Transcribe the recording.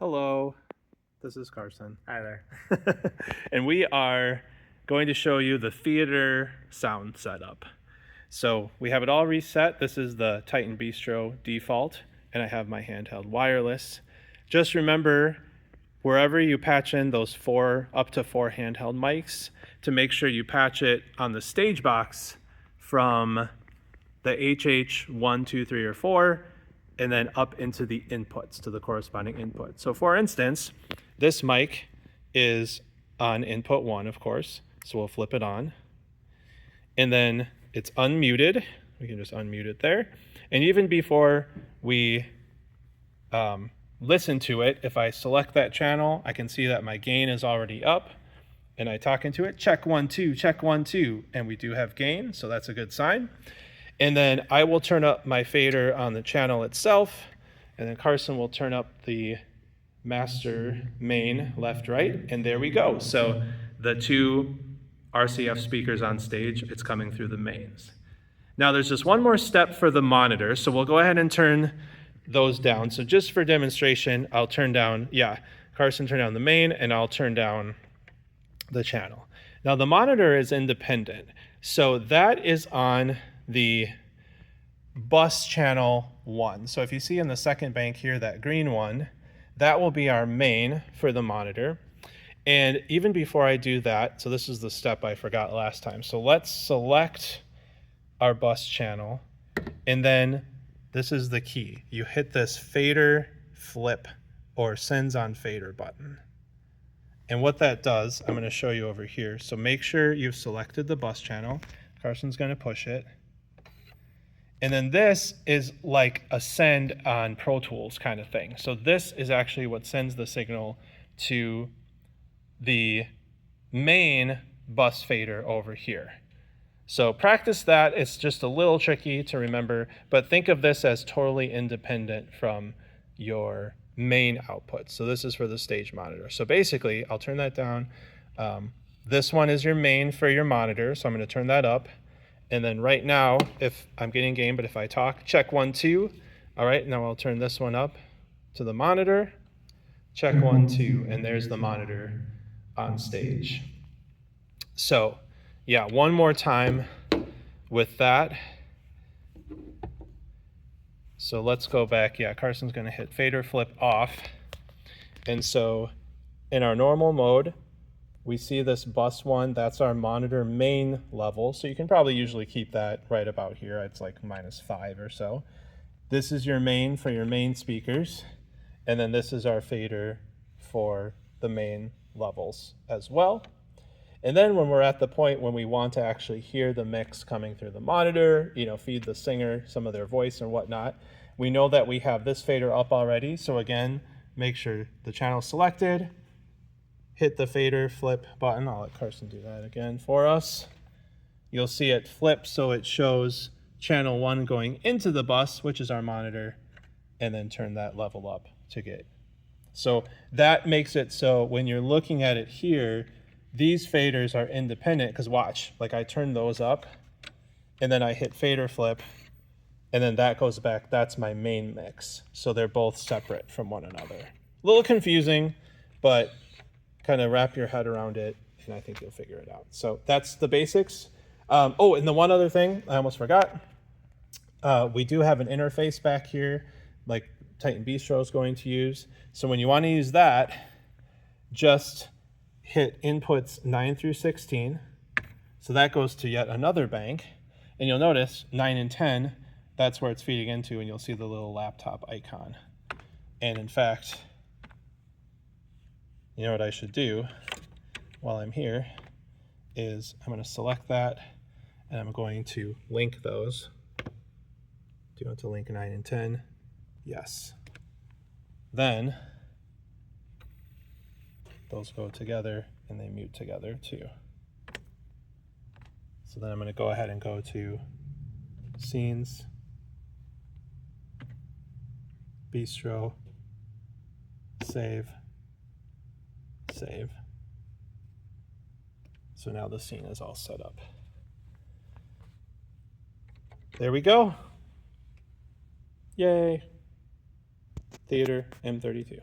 Hello, this is Carson. Hi there. And we are going to show you the theater sound setup. So we have it all reset. This is the Titan Bistro default, and I have my handheld wireless. Just remember, wherever you patch in those up to four handheld mics, to make sure you patch it on the stage box from the HH 1, 2, 3, or 4, and then up into the inputs, to the corresponding input. So for instance, this mic is on input 1, of course, so we'll flip it on. And then it's unmuted. We can just unmute it there. And even before we listen to it, if I select that channel, I can see that my gain is already up. And I talk into it, check 1, 2, check 1, 2. And we do have gain, so that's a good sign. And then I will turn up my fader on the channel itself, and then Carson will turn up the master main left, right, and there we go. So the two RCF speakers on stage, it's coming through the mains. Now there's just one more step for the monitor, so we'll go ahead and turn those down. So just for demonstration, I'll turn down, Carson turn down the main, and I'll turn down the channel. Now the monitor is independent, so that is on the bus channel 1. So if you see in the second bank here, that green one, that will be our main for the monitor. And even before I do that, so this is the step I forgot last time. So let's select our bus channel, and then this is the key. You hit this fader flip or sends on fader button. And what that does, I'm going to show you over here. So make sure you've selected the bus channel. Carson's going to push it. And then this is like a send on Pro Tools kind of thing. So this is actually what sends the signal to the main bus fader over here. So practice that. It's just a little tricky to remember, but think of this as totally independent from your main output. So this is for the stage monitor. So basically, I'll turn that down. This one is your main for your monitor, so I'm going to turn that up. And then right now, if I'm getting gain, but if I talk, check 1, 2. All right, now I'll turn this one up to the monitor. Check 1, 2, and there's the monitor on stage. So yeah, one more time with that. So let's go back. Yeah, Carson's going to hit fader flip off. And so in our normal mode, we see this bus 1, that's our monitor main level. So you can probably usually keep that right about here. It's like -5 or so. This is your main for your main speakers. And then this is our fader for the main levels as well. And then when we're at the point when we want to actually hear the mix coming through the monitor, feed the singer some of their voice and whatnot, we know that we have this fader up already. So again, make sure the channel's selected, hit the fader flip button. I'll let Carson do that again for us. You'll see it flip, so it shows channel 1 going into the bus, which is our monitor, and then turn that level up to get. So that makes it so when you're looking at it here, these faders are independent, because watch, like I turn those up, and then I hit fader flip, and then that goes back. That's my main mix. So they're both separate from one another. A little confusing, but kind of wrap your head around it, and I think you'll figure it out. So that's the basics. Oh, and the one other thing I almost forgot. We do have an interface back here, like Titan Bistro is going to use. So when you want to use that, just hit inputs 9 through 16. So that goes to yet another bank. And you'll notice 9 and 10, that's where it's feeding into, and you'll see the little laptop icon. And in fact, you know what I should do while I'm here is I'm going to select that, and I'm going to link those. Do you want to link 9 and 10? Yes. Then those go together and they mute together too. So then I'm going to go ahead and go to Scenes, Bistro, Save. So now the scene is all set up. There we go. Yay. Theater M32.